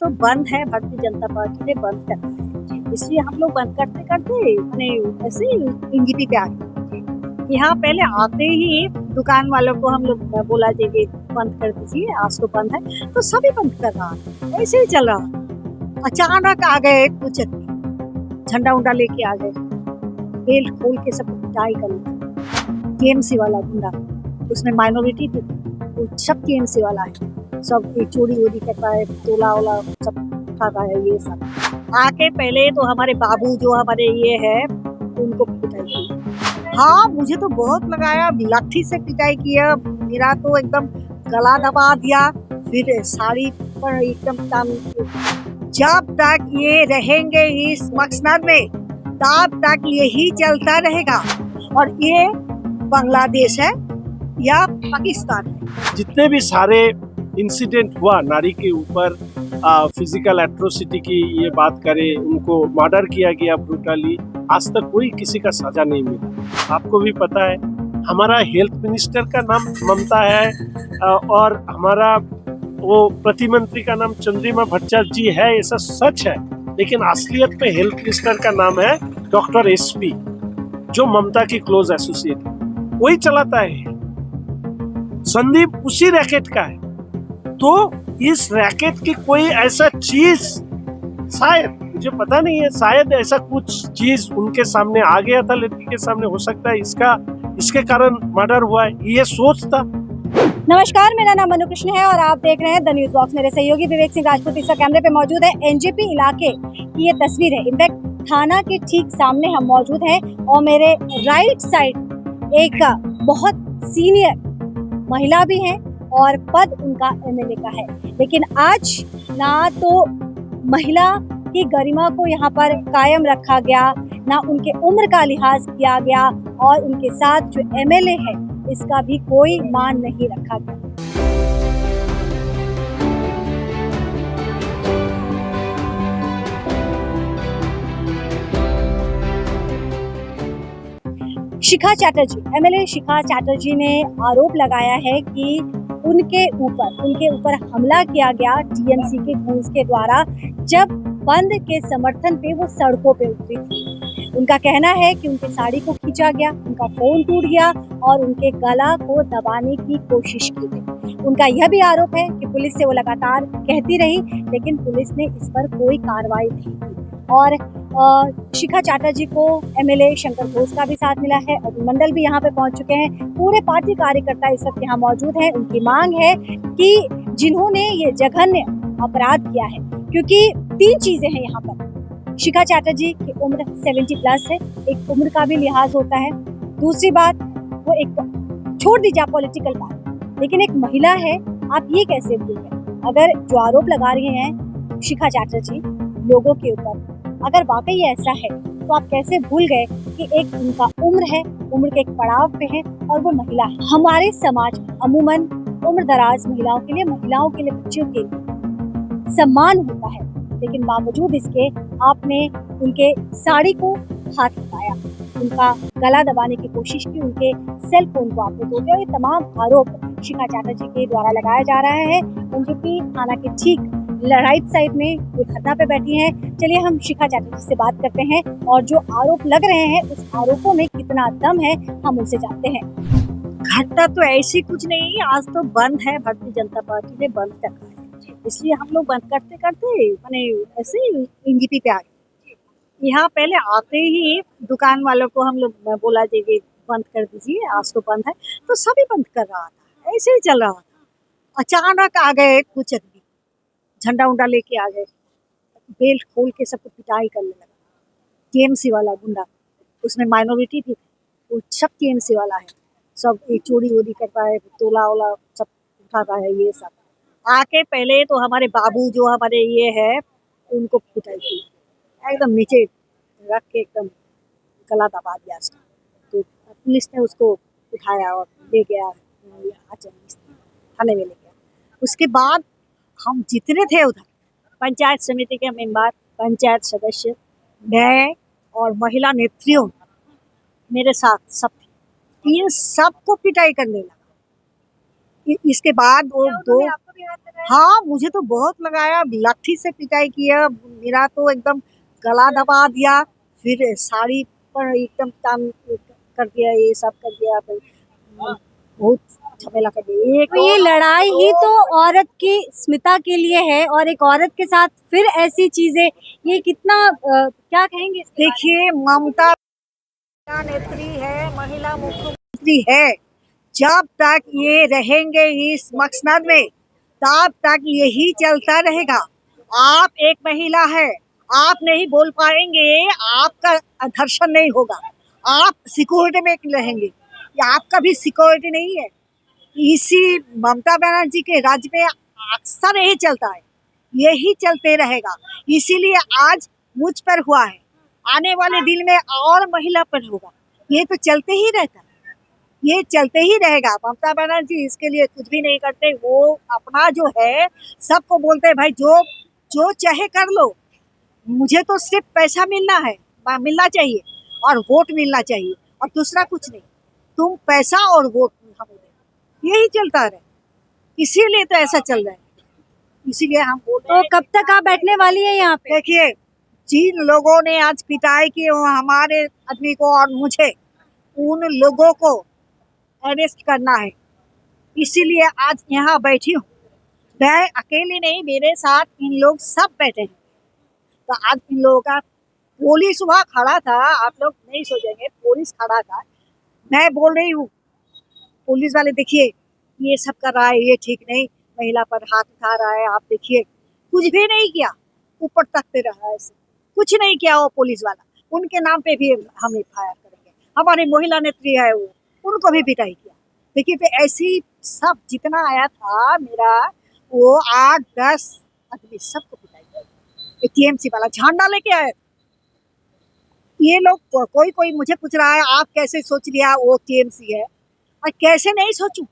तो बंद है, भारतीय जनता पार्टी ने बंद करा है, इसलिए हम लोग बंद करते करते मैंने ऐसे ही एनजीपी पे आ गए। यहाँ पहले आते ही दुकान वालों को हम लोग बोला कि बंद कर दीजिए, आज तो बंद है, तो सभी बंद कर रहा था, ऐसे ही चल रहा था। अचानक आ गए कुछ झंडा उंडा लेके आ गए, बेल्ट खोल के सब पिटाई कर लिया। टीएमसी वाला गुंडा, उसमें माइनॉरिटी थी, वो सब टीएमसी वाला है, सब चोरी वोरी करता है, तोला वोला सब उठाता है, ये सब आके पहले तो हमारे बाबू जो हमारे ये है उनको पिटाई की। हाँ, मुझे तो बहुत लगाया, लाठी से पिटाई किया, मेरा तो एकदम गला दबा दिया, फिर साड़ी पर एकदम टांग। जब तक ये रहेंगे इस मकसद में तब तक यही चलता रहेगा, और ये बांग्लादेश है या पाकिस्तान है। जितने भी सारे इंसिडेंट हुआ नारी के ऊपर, फिजिकल एट्रोसिटी की ये बात करें, उनको मर्डर किया गया ब्रूटली, आज तक कोई किसी का सजा नहीं मिला। आपको भी पता है हमारा हेल्थ मिनिस्टर का नाम ममता है और हमारा वो प्रतिमंत्री का नाम चंद्रिमा भट्टाचार्य जी है, ऐसा सच है, लेकिन असलियत में हेल्थ मिनिस्टर का नाम है डॉक्टर एसपी, जो ममता की क्लोज एसोसिएट है, वही चलाता है। संदीप उसी रैकेट का है, तो इस रैकेट की कोई ऐसा चीज, शायद मुझे पता नहीं है, शायद ऐसा कुछ चीज उनके सामने आ गया था, लड़की के सामने, हो सकता है इसके कारण मर्डर हुआ है, ये सोच था। नमस्कार, मेरा नाम मनु कृष्ण है और आप देख रहे हैं द न्यूज बॉक्स। मेरे सहयोगी विवेक सिंह राजपूत इस कैमरे पे मौजूद है। एनजेपी इलाके की ये तस्वीर है, इनफैक्ट थाना के ठीक सामने हम मौजूद हैं और मेरे राइट साइड एक बहुत सीनियर महिला भी हैं और पद उनका एमएलए का है। लेकिन आज ना तो महिला की गरिमा को यहाँ पर कायम रखा गया, ना उनके उम्र का लिहाज किया गया, और उनके साथ जो एमएलए है इसका भी कोई मान नहीं रखा गया। शिखा चैटर्जी, एमएलए शिखा चैटर्जी ने आरोप लगाया है कि उनके ऊपर हमला किया गया टीएमसी के गूंज के द्वारा, जब बंद के समर्थन पे वो सड़कों पे उतरी थी। उनका कहना है कि उनकी साड़ी को खींचा गया, उनका फोन टूट गया और उनके गला को दबाने की कोशिश की गई। उनका यह भी आरोप है कि पुलिस से वो लगातार कहती रही, लेकिन पुलिस ने इस पर कोई कार्रवाई नहीं की। और शिखा चैटर्जी को एमएलए शंकर घोष का भी साथ मिला है, अरुण मंडल भी यहाँ पे पहुंच चुके हैं, पूरे पार्टी कार्यकर्ता इस वक्त यहाँ मौजूद हैं। उनकी मांग है कि जिन्होंने ये जघन्य अपराध किया है, क्योंकि 3 चीजें हैं यहाँ पर। शिखा चैटर्जी की उम्र 70+ है, एक उम्र का भी लिहाज होता है। दूसरी बात, वो एक, छोड़ दीजिए आप पॉलिटिकल बात, लेकिन एक महिला है, आप ये कैसे भूल गए? अगर जो आरोप लगा रही हैं शिखा चैटर्जी लोगों के ऊपर, अगर वाकई ऐसा है तो आप कैसे भूल गए कि एक उनका उम्र है, उम्र के एक पड़ाव पे है और वो महिला है। हमारे समाज में अमूमन उम्र दराज महिलाओं के लिए, बच्चियों के लिए सम्मान होता है, लेकिन बावजूद इसके आपने उनके साड़ी को हाथ लगाया, उनका गला दबाने की कोशिश की, उनके सेल फोन को आपने तोड़ दिया। ये तमाम आरोप शिखा चैटर्जी के द्वारा लगाया जा रहा है। एनजेपी थाना के ठीक राइट साइड में वो धरना पे बैठी हैं। चलिए हम शिखा चैटर्जी से बात करते हैं और जो आरोप लग रहे हैं उस आरोपों में कितना दम है हम उनसे जानते हैं। घटना तो ऐसी कुछ नहीं, आज तो बंद है, भारतीय जनता पार्टी ने बंद करा है, इसलिए हम लोग बंद करते करते मैंने ऐसे ही एनजीपी पे आ गए। यहाँ पहले आते ही दुकान वालों को हम लोग बोला कि बंद कर दीजिए, आज तो बंद है, तो सभी बंद कर रहा था, ऐसे ही चल रहा था। अचानक आ गए कुछ झंडा उंडा लेके आ गए, बेल्ट खोल के सबको पिटाई करने लगा। टीएमसी वाला गुंडा, उसमें माइनॉरिटी थी, वो सब टीएमसी वाला है, सब चोरी वोरी करता है, तोला वोला सब उठाता है, ये सब आके पहले तो हमारे बाबू जो हमारे ये है उनको पिटाई की, एकदम नीचे रख के एकदम गला दबा दिया उसका। तो पुलिस ने उसको उठाया और ले गया थाने में ले गया। उसके बाद हम जितने थे उधर, पंचायत समिति के मेंबर, पंचायत सदस्य, मैं और महिला नेत्रियों मेरे साथ सब थे, इन सबको पिटाई करने लगा। इसके बाद वो क्या दो उन्होंने आपको भी हाथ लगाया? हाँ मुझे तो बहुत लगाया, लाठी से पिटाई किया, मेरा तो एकदम गला दबा दिया, फिर साड़ी पर एकदम टान कर दिया, ये सब कर दिया, फिर बहुत झमेला कर दिया। एक तो ये लड़ाई ही तो औरत की अस्मिता के लिए है और एक औरत के साथ फिर ऐसी चीजें, ये कितना क्या कहेंगे इसके बारे में? देखिए, ममता नेत्री है, महिला मुख्यमंत्री है, जब तक ये रहेंगे इस मकसद में तब तक यही चलता रहेगा। आप एक महिला है, आप नहीं बोल पाएंगे, आपका धर्षण नहीं होगा, आप सिक्योरिटी में रहेंगे, ये आपका भी सिक्योरिटी नहीं है। इसी ममता बनर्जी के राज्य में अक्सर यही चलता है, यही चलते रहेगा। इसीलिए आज मुझ पर हुआ है, आने वाले दिन में और महिला पर होगा, ये तो चलते ही रहता है, ये चलते ही रहेगा। ममता बनर्जी इसके लिए कुछ भी नहीं करते, वो अपना जो है सबको बोलते हैं भाई जो जो चाहे कर लो, मुझे तो सिर्फ पैसा मिलना चाहिए और वोट मिलना चाहिए और दूसरा कुछ नहीं, तुम पैसा और वोट हमें दे, यही चलता रहे, इसीलिए तो ऐसा चल रहा है। इसीलिए हम बोलते तो हैं, कब तक आप बैठने वाली है यहाँ पे? देखिए जिन लोगों ने आज पिटाई की वो हमारे आदमी को और मुझे, उन लोगों को अरेस्ट करना है, इसीलिए आज यहाँ बैठी हूँ। मैं अकेली नहीं, मेरे साथ इन लोग सब बैठे हैं। तो आज इन लोगों का पुलिस वहाँ खड़ा था, आप लोग नहीं सोचेंगे, पुलिस खड़ा था। मैं बोल रही हूँ पुलिस वाले देखिए ये सब कर रहा है, ये ठीक नहीं, महिला पर हाथ उठा रहा है, आप देखिए, कुछ भी नहीं किया, ऊपर तकते रहा, ऐसे कुछ नहीं किया वो पुलिस वाला। उनके नाम पे भी हम एफआईआर करेंगे, हमारी महिला नेत्री है वो, उनको भी पिटाई किया। देखिए तो ऐसी सब जितना आया था मेरा, वो 8-10 आदमी सबको पिटाई किया। टीएमसी वाला झंडा लेके आया, ये लोग कोई मुझे पूछ रहा है आप कैसे सोच लिया वो टीएमसी है, और कैसे नहीं सोचूं,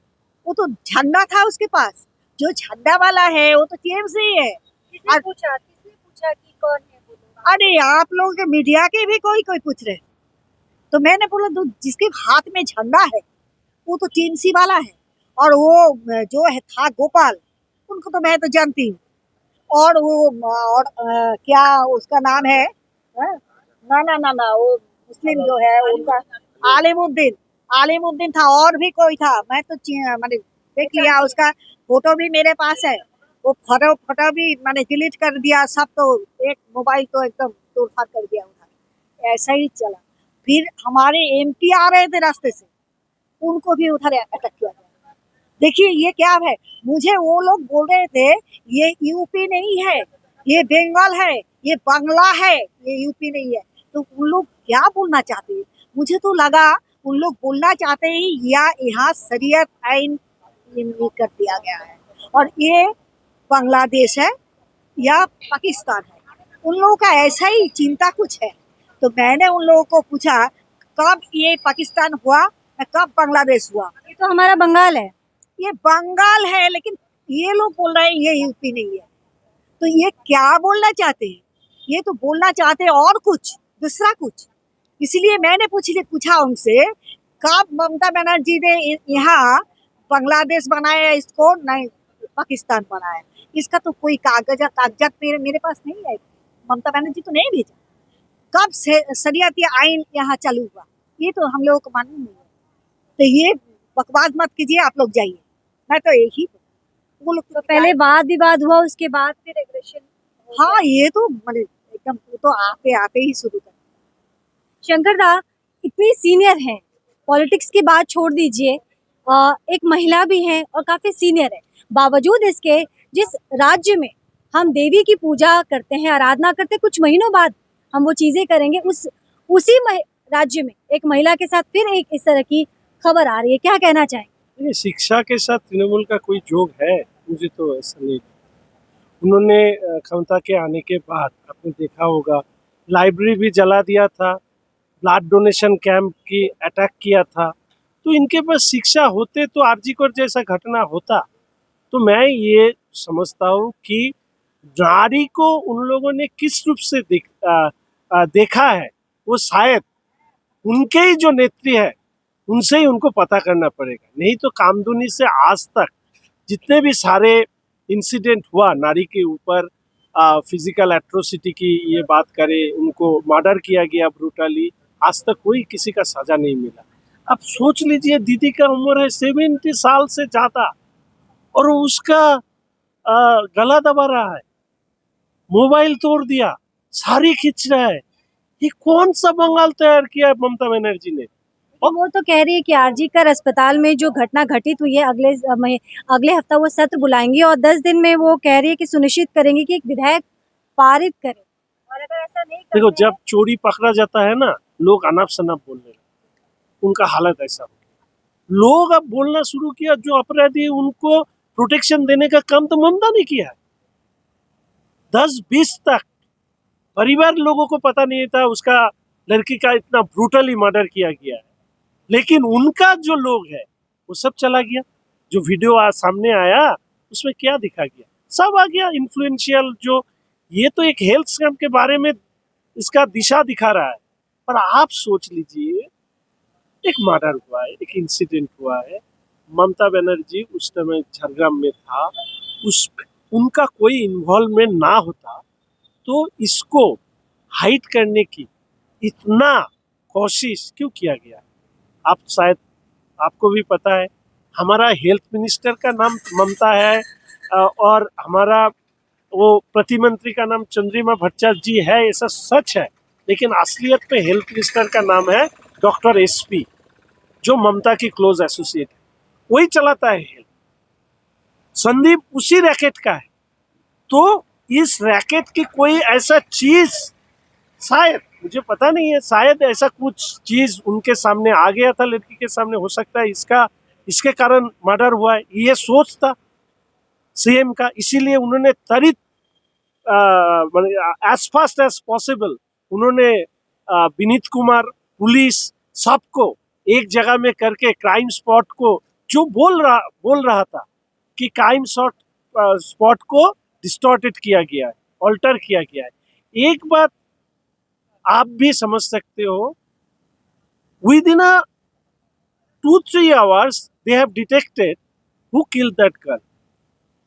वो तो झंडा था उसके पास, जो झंडा वाला है वो तो टीएमसी है। किसने पूछा कि कौन है वो लोग? अरे आप लोगों के मीडिया के भी कोई पूछ रहे, तो मैंने बोला तो जिसके हाथ में झंडा है वो तो टीएमसी वाला है, और वो जो है था गोपाल, उनको तो मैं तो जानती हूँ, और वो और क्या उसका नाम है, ना वो मुस्लिम जो है उनका आलिमुद्दीन था, और भी कोई था, मैं तो मैंने देख लिया, उसका फोटो भी मेरे पास है, वो फोटो भी मैंने डिलीट कर दिया सब, तो एक मोबाइल तो एकदम तोड़फाड़ कर दिया उधर, ऐसा ही चला। फिर हमारे एमपी आ रहे थे रास्ते से, उनको भी उधर अटक किया गया। देखिए ये क्या है, मुझे वो लोग बोल रहे थे ये यूपी नहीं है, ये बंगाल है, ये बांग्ला है, ये यूपी नहीं है। तो उन लोग क्या बोलना चाहते हैं, मुझे तो लगा उन लोग बोलना चाहते हैं या यहाँ शरीयत आइन कर दिया गया है और ये बांग्लादेश है या पाकिस्तान है, उन लोगों का ऐसा ही चिंता कुछ है। तो मैंने उन लोगों को पूछा कब ये पाकिस्तान हुआ, कब बांग्लादेश हुआ, ये तो हमारा बंगाल है। ये बंगाल है, लेकिन ये लोग बोल रहे हैं ये यूपी नहीं है। तो ये क्या बोलना चाहते हैं, ये तो बोलना चाहते हैं और कुछ दूसरा कुछ। इसलिए मैंने पूछा उनसे कब ममता बनर्जी ने यहाँ बांग्लादेश बनाया, इसको नहीं पाकिस्तान बनाया, इसका तो कोई कागजात मेरे पास नहीं है, ममता बनर्जी तो नहीं भेजा। कब से शरीयती आइन यहाँ चालू हुआ, ये तो हम लोगों को मालूम नहीं है। तो ये बकवास मत कीजिए, आप लोग जाइए, मैं तो यही, वो लोग तो पहले वाद विवाद हुआ, उसके बाद फिर एग्रेशन। हाँ ये तो मतलब एकदम वो तो आते ही शुरू कर। शंकर दा इतनी सीनियर हैं, पॉलिटिक्स की बात छोड़ दीजिए, एक महिला भी हैं और काफी सीनियर है, बावजूद इसके जिस राज्य में हम देवी की पूजा करते हैं, आराधना करते हैं, कुछ महीनों बाद हम वो चीजें करेंगे, उसी राज्य में एक महिला के साथ फिर एक इस तरह की खबर आ रही है, क्या कहना चाहेंगे? ये शिक्षा के साथ तृणमूल का कोई जोग है? मुझे तो ऐसा नहीं। उन्होंने क्षमता के आने के बाद आपने देखा होगा लाइब्रेरी भी जला दिया था, ब्लड डोनेशन कैंप की अटैक किया था। तो इनके पास शिक्षा होते तो आरजीकर जैसा घटना होता। तो मैं ये समझता हूँ कि नारी को उन लोगों ने किस रूप से देखा है, वो शायद उनके ही जो नेत्री है उनसे ही उनको पता करना पड़ेगा। नहीं तो कामधुनी से आज तक जितने भी सारे इंसिडेंट हुआ नारी के ऊपर, फिजिकल एट्रोसिटी की ये बात करें, उनको मर्डर किया गया ब्रूटली, आज तक कोई किसी का सजा नहीं मिला। अब सोच लीजिए, दीदी का उम्र है 70 साल से ज्यादा और उसका गला दबा रहा है, मोबाइल तोड़ दिया, साड़ी खींच रहा है। ये कौन सा बंगाल तैयार किया है ममता बनर्जी ने? वो तो कह रही है कि आरजी कर अस्पताल में जो घटना घटित हुई है अगले हफ्ता वो सत्र बुलाएंगी और 10 दिन में वो कह रही है कि सुनिश्चित करेंगे कि एक विधेयक पारित करें। और अगर ऐसा नहीं देखो, करते जब चोरी पकड़ा जाता है ना, लोग अनाप शनाप बोलने लगते हैं, उनका हालत ऐसा हो गया। लोग अब बोलना शुरू किया, जो अपराधी है, उनको प्रोटेक्शन देने का काम तो ममता ने किया है। 10-20 तक परिवार लोगों को पता नहीं था उसका लड़की का इतना ब्रूटली मर्डर किया गया है, लेकिन उनका जो लोग है वो सब चला गया। जो वीडियो आज सामने आया उसमें क्या दिखा गया, सब आ गया। इन्फ्लुएंशियल जो, ये तो एक हेल्थ स्कैम के बारे में इसका दिशा दिखा रहा है। पर आप सोच लीजिए, एक मर्डर हुआ है, एक इंसिडेंट हुआ है, ममता बनर्जी उस समय झरग्राम में था, उस उनका कोई इन्वॉल्वमेंट ना होता तो इसको हाइड करने की इतना कोशिश क्यों किया गया? आप शायद, आपको भी पता है, हमारा हेल्थ मिनिस्टर का नाम ममता है और हमारा वो प्रतिमंत्री का नाम चंद्रिमा भट्टाचार्य जी है, ऐसा सच है। लेकिन असलियत में हेल्थ मिनिस्टर का नाम है डॉक्टर एसपी, जो ममता की क्लोज एसोसिएट है, वही चलाता है हेल्थ। संदीप उसी रैकेट का है। तो इस रैकेट की कोई ऐसा चीज, शायद, मुझे पता नहीं है, शायद ऐसा कुछ चीज उनके सामने आ गया था, लड़की के सामने, हो सकता है इसके कारण मर्डर हुआ है, ये सोच था सीएम का। इसीलिए उन्होंने त्वरित एज फास्ट एज पॉसिबल उन्होंने विनीत कुमार, पुलिस, सबको एक जगह में करके क्राइम स्पॉट को, जो बोल रहा था कि क्राइम स्पॉट को डिस्टॉर्टेड किया गया है, ऑल्टर किया गया है। एक बात आप भी समझ सकते हो, with in 2-3 hours they have detected who killed that girl।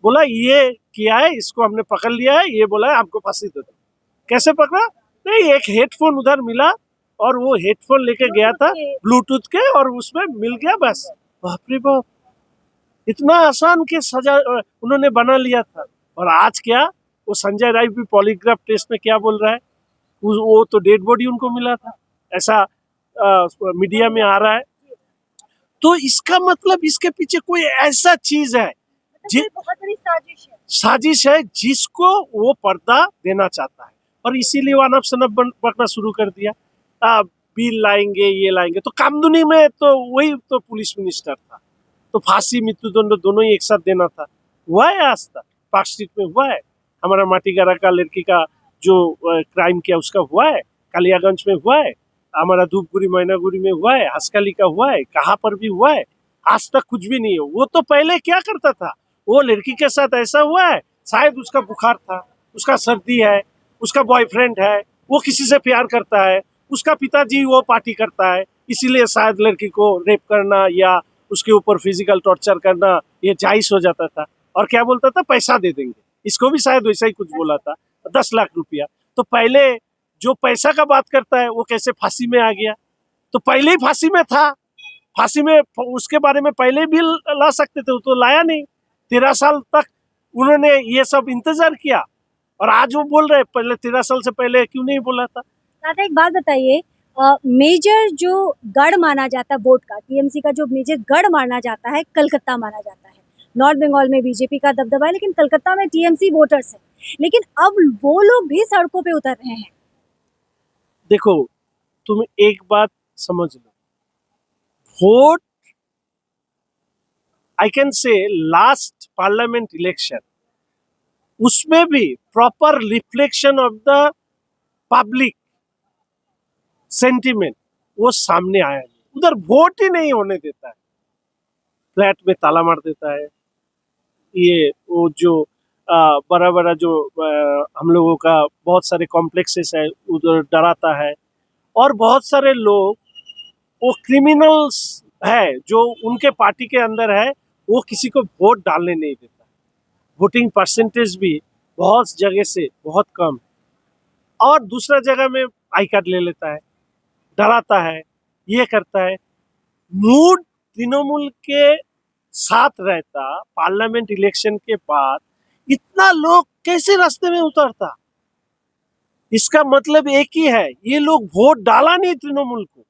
बोला ये किया है, इसको हमने पकड़ लिया है, ये बोला है आपको फांसी दे दो। कैसे पकड़ा? नहीं, एक हेडफोन उधर मिला और वो हेडफोन लेके गया था ब्लूटूथ के, और उसमें मिल गया, बस। बाप रे बाप, इतना आसान के सजा उन्होंने बना लिया था। और आज क्या, वो संजय राय भी पॉलीग्राफ टेस्ट में क्या बोल रहा है, वो तो डेड बॉडी उनको मिला था, ऐसा मीडिया में आ रहा है। तो इसका मतलब इसके पीछे कोई ऐसा चीज है, बहुत बड़ी साजिश है जिसको वो पर्दा देना चाहता है, और इसीलिए वो अनप शनप बकना शुरू कर दिया। बिल लाएंगे, ये लाएंगे, तो कामदुनी में तो वही तो पुलिस मिनिस्टर था, तो फांसी मृत्युदंड दोनों ही एक साथ देना था। हुआ है आज तक, पार्क स्ट्रीट में हुआ है, हमारा माटीगारा का लड़की का जो क्राइम किया उसका हुआ है, कालियागंज में हुआ है, हमारा धूपगुड़ी मैनागुड़ी में हुआ है, हंसकाली का हुआ है, कहाँ पर भी हुआ है, आज तक कुछ भी नहीं है। वो तो पहले क्या करता था, वो लड़की के साथ ऐसा हुआ है, शायद उसका बुखार था, उसका सर्दी है, उसका बॉयफ्रेंड है, वो किसी से प्यार करता है, उसका पिताजी वो पार्टी करता है, इसीलिए शायद लड़की को रेप करना या उसके ऊपर फिजिकल टॉर्चर करना ये जायज हो जाता था। और क्या बोलता था, पैसा दे देंगे, इसको भी शायद वैसा ही कुछ बोला था, 10 लाख रुपया। तो पहले जो पैसा का बात करता है वो कैसे फांसी में आ गया? तो पहले ही फांसी में था, फांसी में उसके बारे में पहले भी ला सकते थे, वो तो लाया नहीं। 13 साल तक उन्होंने ये सब इंतजार किया, और आज वो बोल रहे पहले 13 साल से पहले क्यों नहीं बोला था? दादा एक बात बताइए, मेजर जो गढ़ माना जाता है वोट का, टीएमसी का जो मेजर गढ़ माना जाता है, कलकत्ता माना जाता है। नॉर्थ बंगाल में बीजेपी का दबदबा है, लेकिन कलकत्ता में टीएमसी वोटर्स है। लेकिन अब वो लोग भी सड़कों पे उतर रहे हैं। देखो, तुम एक बात समझ लो, vote, I can say last parliament election, उसमें भी proper reflection of the public sentiment वो सामने आया नहीं। उधर वोट ही नहीं होने देता है, फ्लैट में ताला मार देता है, ये वो जो बड़ा बड़ा जो हम लोगों का बहुत सारे कॉम्प्लेक्सेस है उधर डराता है, और बहुत सारे लोग वो क्रिमिनल्स है जो उनके पार्टी के अंदर है, वो किसी को वोट डालने नहीं देता। वोटिंग परसेंटेज भी बहुत जगह से बहुत कम है। और दूसरा जगह में आई कार्ड ले लेता है, डराता है, ये करता है। मूड तृणमूल के साथ रहता, पार्लियामेंट इलेक्शन के बाद इतना लोग कैसे रास्ते में उतरता? इसका मतलब एक ही है, ये लोग वोट डाला नहीं तृणमूल को,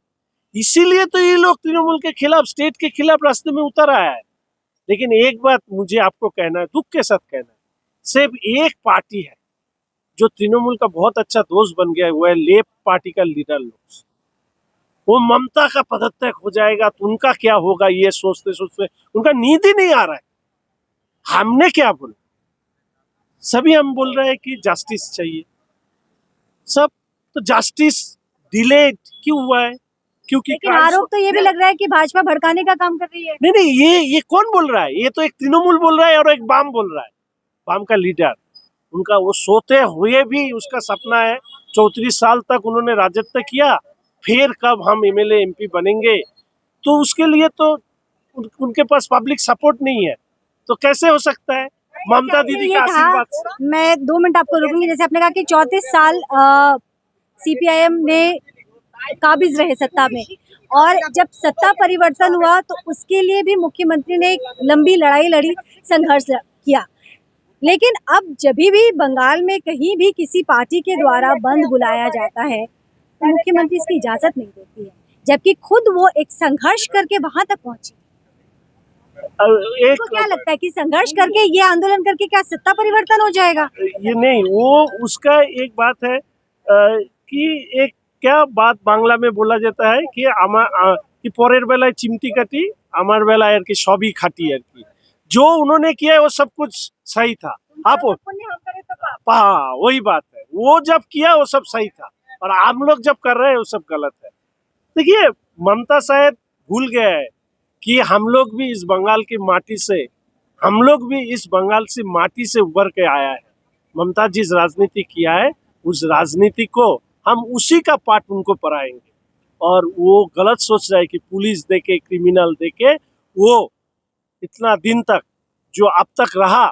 इसीलिए तो ये लोग तृणमूल के खिलाफ, स्टेट के खिलाफ रास्ते में उतर आया है। लेकिन एक बात मुझे आपको कहना है, दुख के साथ कहना है, सिर्फ एक पार्टी है जो तृणमूल का बहुत अच्छा दोस्त बन गया, वो है लेफ्ट पार्टी का लीडर लोग। वो ममता का पदत्याग हो जाएगा तो उनका क्या होगा, ये सोचते सोचते उनका नींद ही नहीं आ रहा है। हमने क्या बोला? सभी हम बोल रहे हैं कि जस्टिस चाहिए, सब तो जस्टिस डिलेड क्यों हुआ है? क्योंकि लेकिन आरोप तो ये भी लग रहा है कि भाजपा भड़काने का काम कर रही है। नहीं नहीं, ये कौन बोल रहा है? ये तो एक तृणमूल बोल रहा है और एक वाम बोल रहा है। वाम का लीडर, उनका वो सोते हुए भी उसका सपना है, 34 साल तक उन्होंने राजत्व किया, फिर कब हम एमएलए एमपी बनेंगे, तो उसके लिए तो उनके पास पब्लिक सपोर्ट नहीं है, तो कैसे हो सकता है? ममता दीदी का आशीर्वाद से। मैं 2 मिनट आपको रोकूंगी। जैसे आपने कहा कि 34 साल सीपीआईएम ने काबिज रहे सत्ता में, और जब सत्ता परिवर्तन हुआ तो उसके लिए भी मुख्यमंत्री ने एक लंबी लड़ाई लड़ी, संघर्ष किया। लेकिन अब जब भी बंगाल में कहीं भी किसी पार्टी के द्वारा बंद बुलाया जाता है तो मुख्यमंत्री इसकी इजाजत नहीं देती है, जबकि खुद वो एक संघर्ष करके वहां तक पहुंची। एक तो क्या लगता है कि संघर्ष करके, ये आंदोलन करके क्या सत्ता परिवर्तन हो जाएगा? ये नहीं, वो उसका एक बात है कि एक क्या बात बांग्ला में बोला जाता है कि परेर बेलाय चिमटी काटी, आमार बेलाय आर की सबी खाटी आर की। जो उन्होंने किया है वो सब कुछ सही था। आप हाँ, वही बात है, वो जब किया वो सब सही था और हम लोग जब कर रहे हैं वो सब गलत है। देखिए, ममता शायद भूल गया है कि हम लोग भी इस बंगाल की माटी से, हम लोग भी इस बंगाल से माटी से उभर के आया है। ममता जिस राजनीति किया है उस राजनीति को हम उसी का पाठ उनको पढ़ाएंगे। और वो गलत सोच रहा है कि पुलिस देके, क्रिमिनल देके वो इतना दिन तक जो अब तक रहा,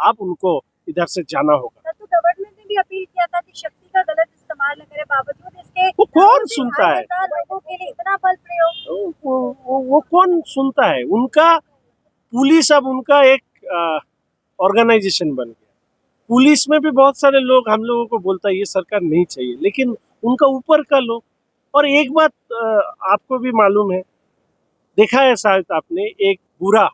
अब उनको इधर से जाना होगा। तो गवर्नमेंट ने भी अपील किया था कि शक्ति का गलत इस्तेमाल न करे, बावजूद इसके वो कौन सुनता है? लोगों के लिए इतना बल प्रयोग। वो कौन सुनता है? उनका पुलिस अब उनका एक ऑर्गेनाइजेशन बन गया। पुलिस में भी बहुत सारे लोग हम लोगों को बोलता है ये सरकार नहीं चाहिए, लेकिन उनका ऊपर का लोग। और एक बात आपको भी मालूम है, देखा है शायद आपने, एक बुरा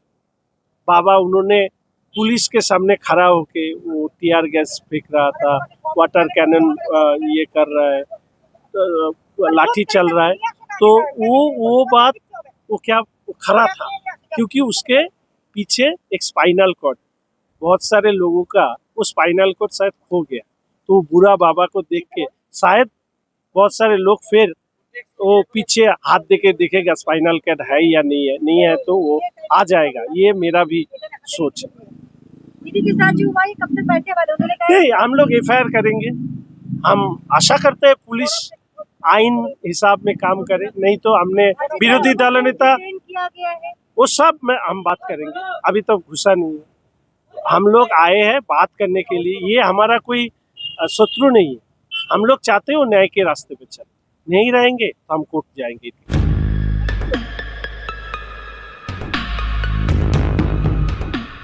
बाबा, उन्होंने पुलिस के सामने खड़ा होके वो टीआर गैस फेंक रहा था, वाटर कैनन ये कर रहा है, लाठी चल रहा है, तो वो बात वो क्या वो खरा था, क्योंकि उसके पीछे एक स्पाइनल कॉर्ड, बहुत सारे लोगों का वो स्पाइनल कॉर्ड शायद खो गया। तो बुरा बाबा को देख के शायद बहुत सारे लोग फिर वो पीछे हाथ देके देखेगा स्पाइनल कॉर्ड है या नहीं है तो वो आ जाएगा। ये मेरा भी सोच है। दीदी के साथ जो हुआ, ये कब तक बैठने वाले? उन्होंने कहा नहीं, हम लोग एफआईआर करेंगे। हम आशा करते हैं पुलिस आइन हिसाब में काम करे, नहीं तो हमने विरोधी दल नेता किया गया है, वो सब में हम बात करेंगे। अभी तो घुसा नहीं है, हम लोग आए हैं बात करने के लिए। ये हमारा कोई शत्रु नहीं है, हम लोग चाहते हो न्याय के रास्ते पे चले, नहीं रहेंगे तो हम कोर्ट जाएंगे।